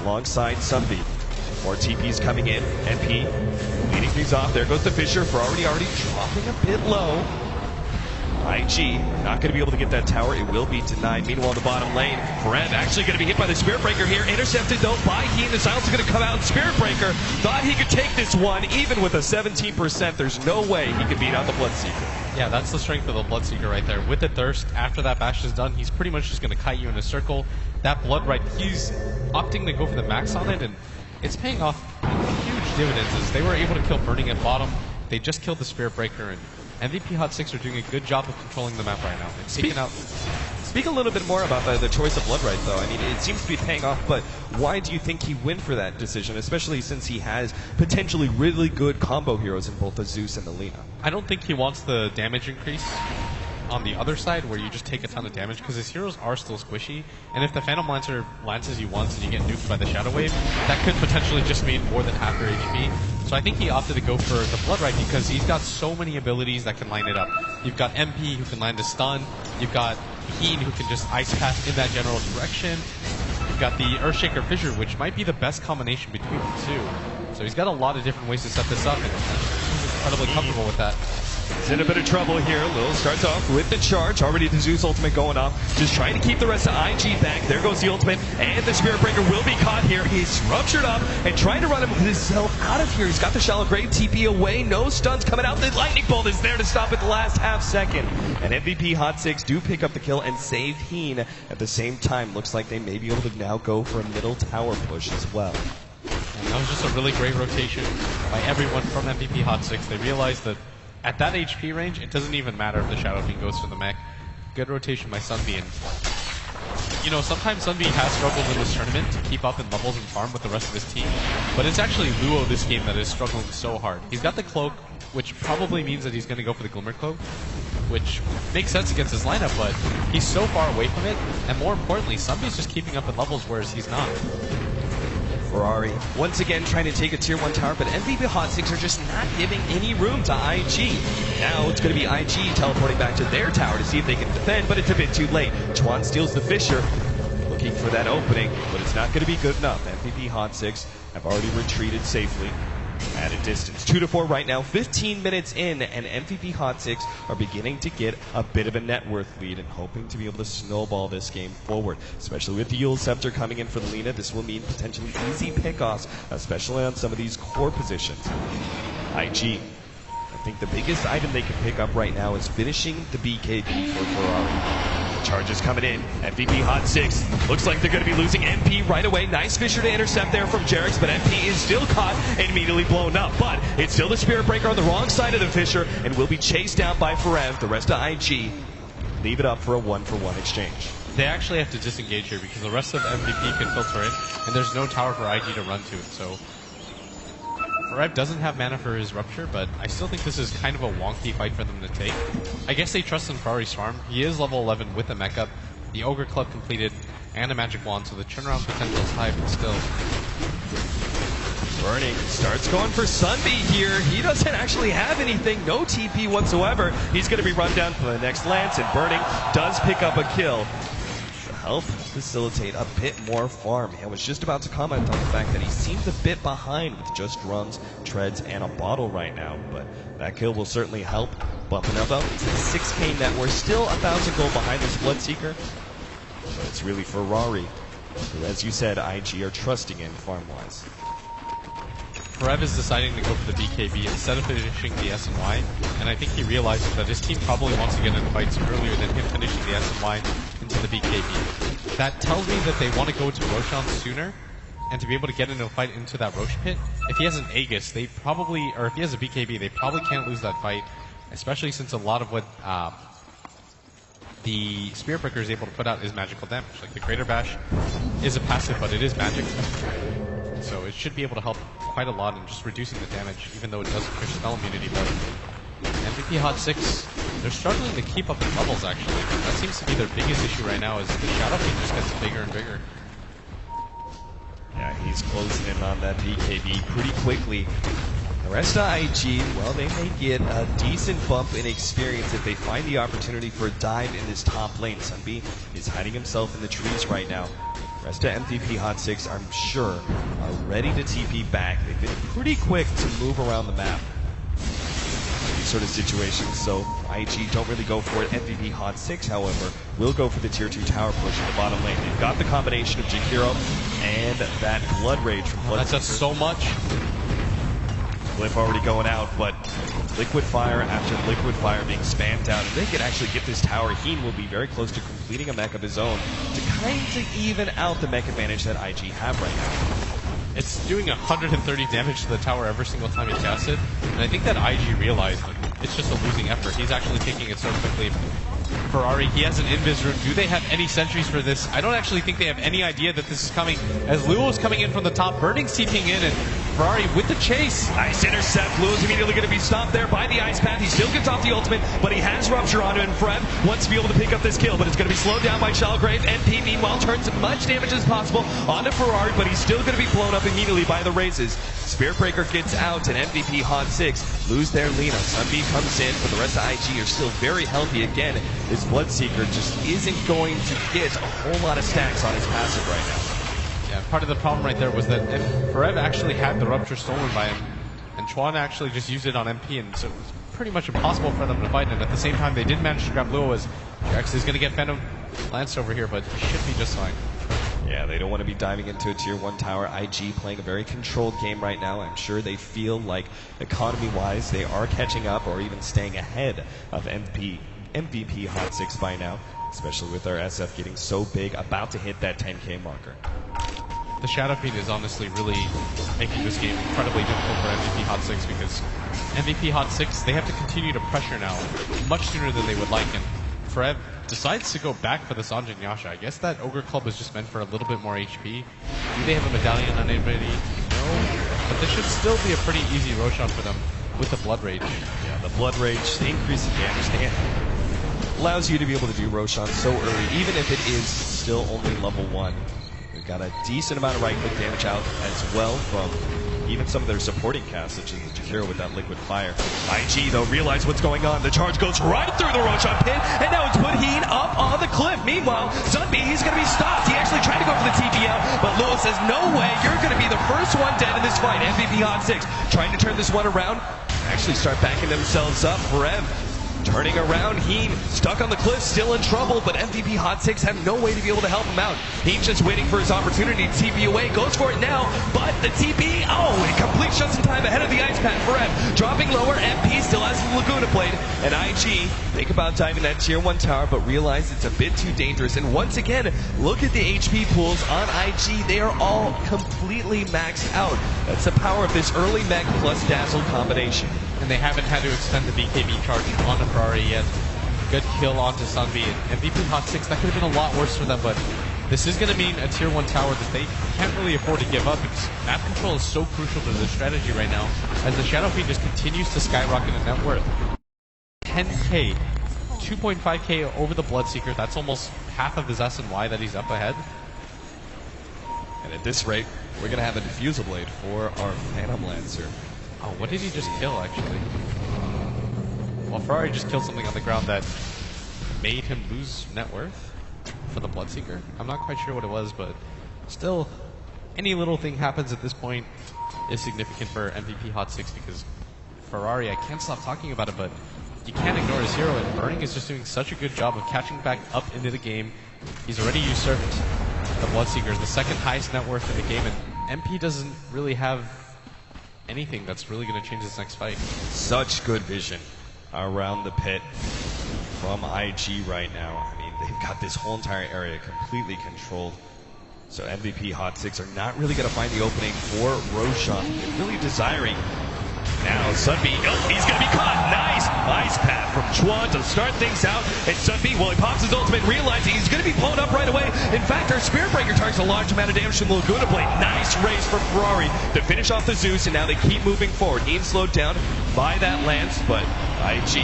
alongside Sunbeam. More TPs coming in. MP leading things off. There goes the Fisher. Ferrari already dropping a bit low. IG not going to be able to get that tower. It will be denied. Meanwhile, in the bottom lane, Fred actually going to be hit by the Spirit Breaker here. Intercepted though by Heen. The silence is going to come out. Spirit Breaker thought he could take this one. Even with a 17%, there's no way he could beat out the Bloodseeker. Yeah, that's the strength of the Bloodseeker right there. With the Thirst, after that bash is done, he's pretty much just going to kite you in a circle. That Blood right, he's opting to go for the max on it, and it's paying off huge dividends as they were able to kill Burning at bottom. They just killed the Spirit Breaker, and MVP Hot 6 are doing a good job of controlling the map right now. And taking out. Speak a little bit more about the choice of Blood right, though. I mean, it seems to be paying off, but why do you think he went for that decision, especially since he has potentially really good combo heroes in both the Zeus and the Lina? I don't think he wants the damage increase on the other side where you just take a ton of damage because his heroes are still squishy, and if the Phantom Lancer lances you once and you get nuked by the Shadow Wave, that could potentially just mean more than half your HP. So I think he opted to go for the Blood Right because he's got so many abilities that can line it up. You've got MP who can land a stun, you've got Heen who can just Ice Path in that general direction, you've got the Earthshaker Fissure, which might be the best combination between the two. So he's got a lot of different ways to set this up, and he's incredibly comfortable with that. He's in a bit of trouble here. Lil starts off with the charge. Already the Zeus ultimate going off. Just trying to keep the rest of IG back. There goes the ultimate. And the Spirit Breaker will be caught here. He's ruptured up and trying to run himself out of here. He's got the Shallow Grave TP away. No stuns coming out. The Lightning Bolt is there to stop at the last half second. And MVP Hot 6 do pick up the kill and save Heen at the same time. Looks like they may be able to now go for a middle tower push as well. And that was just a really great rotation by everyone from MVP Hot 6. They realized that at that HP range, it doesn't even matter if the Shadow Fiend goes to the mech. Good rotation by Sunbeam. You know, sometimes Sunbeam has struggled in this tournament to keep up in levels and farm with the rest of his team, but it's actually Luo this game that is struggling so hard. He's got the Cloak, which probably means that he's going to go for the Glimmer Cloak, which makes sense against his lineup, but he's so far away from it, and more importantly, Sunbeam's just keeping up in levels, whereas he's not. Ferrari once again trying to take a tier 1 tower, but MVP Hot 6 are just not giving any room to IG. Now it's going to be IG teleporting back to their tower to see if they can defend, but it's a bit too late. Chuan steals the Fisher, looking for that opening, but it's not going to be good enough. MVP Hot 6 have already retreated safely at a distance. 2-4 right now, 15 minutes in, and MVP Hot 6 are beginning to get a bit of a net worth lead and hoping to be able to snowball this game forward. Especially with the Yule Scepter coming in for Lina, this will mean potentially easy pickoffs, especially on some of these core positions. IG, I think the biggest item they can pick up right now is finishing the BKB for Ferrari. Charges coming in. MVP Hot 6. Looks like they're going to be losing MP right away. Nice Fisher to intercept there from Jerix, but MP is still caught and immediately blown up. But it's still the Spirit Breaker on the wrong side of the Fisher and will be chased down by Ferev. The rest of IG leave it up for a 1-for-1 exchange. They actually have to disengage here because the rest of MVP can filter in, and there's no tower for IG to run to. So Ferev doesn't have mana for his Rupture, but I still think this is kind of a wonky fight for them to take. I guess they trust in Ferrari's farm. He is level 11 with a mech up, the Ogre Club completed, and a Magic Wand, so the turnaround potential is high, but still. Burning starts going for Sunbeam here. He doesn't actually have anything, no TP whatsoever. He's going to be run down for the next Lance, and Burning does pick up a kill. Help facilitate a bit more farm. I was just about to comment on the fact that he seems a bit behind with just drums, treads, and a bottle right now, but that kill will certainly help, bumping up to 6k net. We're still 1,000 gold behind this Bloodseeker, but it's really Ferrari, who, as you said, IG are trusting in farm-wise. Ferev is deciding to go for the BKB instead of finishing the SNY, and I think he realizes that his team probably wants to get into fights earlier than him finishing the SNY into the BKB. That tells me that they want to go to Roshan sooner, and to be able to get into a fight into that Rosh pit. If he has an Aegis, they probably, or if he has a BKB, they probably can't lose that fight, especially since a lot of what the Spirit Breaker is able to put out is magical damage. Like the Crater Bash is a passive, but it is magic. So it should be able to help quite a lot in just reducing the damage, even though it doesn't push spell immunity. But MVP Hot 6, they're struggling to keep up in levels, actually. That seems to be their biggest issue right now, is the Shadow Fiend just gets bigger and bigger. Yeah, he's closing in on that BKB pretty quickly. The rest of IG, well, they may get a decent bump in experience if they find the opportunity for a dive in this top lane. Sunbeam is hiding himself in the trees right now. Rest of MVP Hot 6, I'm sure, are ready to TP back. They've been pretty quick to move around the map in these sort of situations, so IG don't really go for it. MVP Hot 6, however, will go for the tier 2 tower push in the bottom lane. They've got the combination of Jakiro and that Blood Rage from Blood. That does so much. Cliff already going out, but Liquid Fire after Liquid Fire being spammed out. If they can actually get this tower, Heen will be very close to completing a mech of his own to kind of even out the mech advantage that IG have right now. It's doing 130 damage to the tower every single time he casts it, and I think that IG realized that it's just a losing effort. He's actually taking it so quickly. Ferrari, he has an invis room. Do they have any sentries for this? I don't actually think they have any idea that this is coming. As Luo's coming in from the top, Burning TPing in, and Ferrari with the chase. Nice intercept. Luo's immediately going to be stopped there by the Ice Path. He still gets off the ultimate, but he has Rupture onto him. Fred wants to be able to pick up this kill, but it's going to be slowed down by Shellgrave. MP, meanwhile, turns as much damage as possible onto Ferrari, but he's still going to be blown up immediately by the raises. Spearbreaker gets out, and MVP Hot 6 lose their Lina. Sunbeam comes in, but the rest of IG are still very healthy. Again, this Bloodseeker just isn't going to get a whole lot of stacks on his passive right now. Yeah, part of the problem right there was that Ferev actually had the Rupture stolen by him, and Chuan actually just used it on MP, and so it was pretty much impossible for them to fight. And at the same time, they did manage to grab Luo, as Jax is going to get Phantom Lance over here, but he should be just fine. Yeah, they don't want to be diving into a tier 1 tower. IG playing a very controlled game right now. I'm sure they feel like economy-wise they are catching up or even staying ahead of MVP Hot 6 by now, especially with our SF getting so big, about to hit that 10k marker. The Shadow Fiend is honestly really making this game incredibly difficult for MVP Hot 6, because MVP Hot 6, they have to continue to pressure now much sooner than they would like, and Ferev decides to go back for the Sanjin Yasha. I guess that Ogre Club was just meant for a little bit more HP. Do they have a medallion on anybody? No. But this should still be a pretty easy Roshan for them with the Blood Rage. Yeah, the Blood Rage, the increase in damage allows you to be able to do Roshan so early, even if it is still only level 1. We've got a decent amount of right-click damage out as well from even some of their supporting casts, such as Jakiro with that Liquid Fire. IG, though, realize what's going on. The charge goes right through the Roshan pit, and now it's put Heen up on the cliff. Meanwhile, Sunbeam, he's going to be stopped. He actually tried to go for the TPL, but Lewis says, no way, you're going to be the first one dead in this fight. MVP Hot 6 trying to turn this one around, actually start backing themselves up. Rev turning around, Heen stuck on the cliff, still in trouble, but MVP Hot 6 have no way to be able to help him out. Heen's just waiting for his opportunity to TP away, goes for it now, but the TP, it completes just in time ahead of the Ice Path. Ferev dropping lower, MP still has the Laguna Blade, and IG think about diving that tier 1 tower, but realize it's a bit too dangerous. And once again, look at the HP pools on IG. They are all completely maxed out. That's the power of this early mech plus Dazzle combination. And they haven't had to extend the BKB charge onto Ferrari yet. Good kill onto Sunbeam. MVP Hot 6, that could have been a lot worse for them, but this is going to mean a tier 1 tower that they can't really afford to give up, because map control is so crucial to their strategy right now, as the Shadow Fiend just continues to skyrocket in net worth. 10k, 2.5k over the Bloodseeker. That's almost half of his SNY that he's up ahead. And at this rate, we're going to have a Diffusal Blade for our Phantom Lancer. Oh, what did he just kill, actually? Well, Ferrari just killed something on the ground that made him lose net worth for the Bloodseeker. I'm not quite sure what it was, but still, any little thing happens at this point is significant for MVP Hot 6, because Ferrari, I can't stop talking about it, but you can't ignore his hero, and Burning is just doing such a good job of catching back up into the game. He's already usurped the Bloodseeker, the second highest net worth in the game, and MP doesn't really have anything that's really going to change this next fight. Such good vision around the pit from IG right now. I mean, they've got this whole entire area completely controlled. So MVP Hot 6 are not really going to find the opening for Roshan. They're really desiring. Now Sunbeam, he's going to be caught. Nice Ice Path from Chuan to start things out. And Sunbeam, well, he pops his ultimate, realizing he's going to be blown up right away. In fact, our Spearbreaker targets a large amount of damage from the Laguna Blade. Nice race from Ferrari to finish off the Zeus, and now they keep moving forward. Ian slowed down by that Lance, but IG,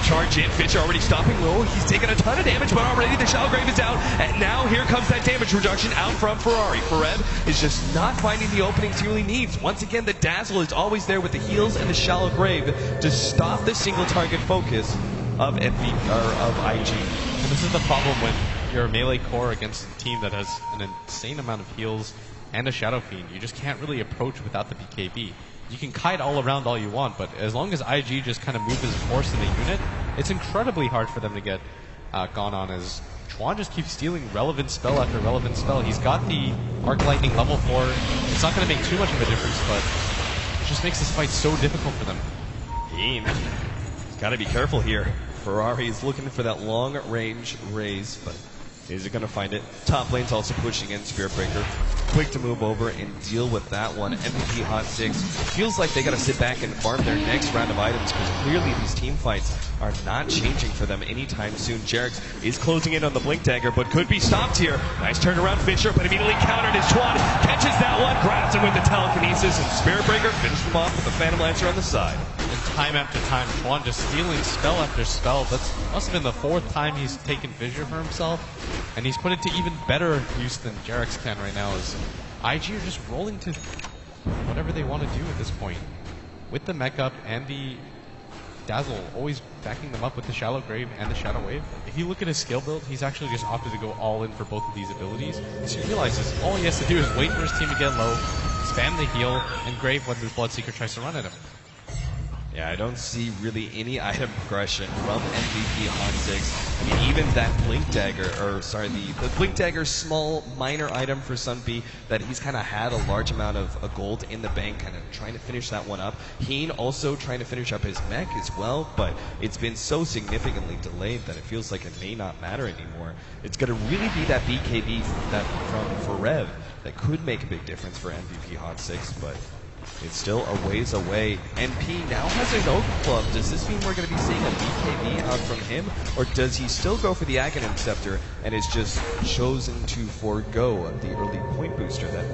charge in. Fitch already stopping low. He's taking a ton of damage, but already the Shellgrave is out. And now here comes that damage reduction out from Ferrari. Ferev is just not finding the openings he really needs. Once again, the Dazzle is always there with the heals and the Shellgrave to stop the single target focus of IG. And this is the problem when you're a melee core against a team that has an insane amount of heals and a Shadow Fiend, you just can't really approach without the BKB. You can kite all around all you want, but as long as IG just kind of moves his force in the unit, it's incredibly hard for them to get gone on, as Chuan just keeps stealing relevant spell after relevant spell. He's got the Arc Lightning level 4. It's not going to make too much of a difference, but it just makes this fight so difficult for them. He's got to be careful here. Ferrari is looking for that long-range raise, but is it going to find it? Top lane's also pushing in Spirit Breaker. Quick to move over and deal with that one. MVP Hot 6 feels like they got to sit back and farm their next round of items, because clearly these team fights are not changing for them anytime soon. Jerix is closing in on the Blink Dagger, but could be stopped here. Nice turnaround Fisher, but immediately countered as Chuan catches that one, grabs him with the telekinesis, and Spirit Breaker finishes him off with the Phantom Lancer on the side. And time after time, Chuan just stealing spell after spell. That must have been the 4th time he's taken Fissure for himself, and he's put it to even better use than Jerix can right now, as IG are just rolling to whatever they want to do at this point. With the mech up and the Dazzle always backing them up with the Shallow Grave and the Shadow Wave. If you look at his skill build, he's actually just opted to go all in for both of these abilities. So he realizes all he has to do is wait for his team to get low, spam the heal, and Grave when the Bloodseeker tries to run at him. Yeah, I don't see really any item progression from MVP Hot 6. I mean, even that Blink Dagger, the Blink Dagger small, minor item for Sunpea that he's kind of had a large amount of gold in the bank, kind of trying to finish that one up. Heen also trying to finish up his mech as well, but it's been so significantly delayed that it feels like it may not matter anymore. It's going to really be that BKB from Forev that could make a big difference for MVP Hot 6, but it's still a ways away. NP now has an Oak Club. Does this mean we're going to be seeing a BKB out from him? Or does he still go for the Aghanim Scepter and is just chosen to forego the early point booster that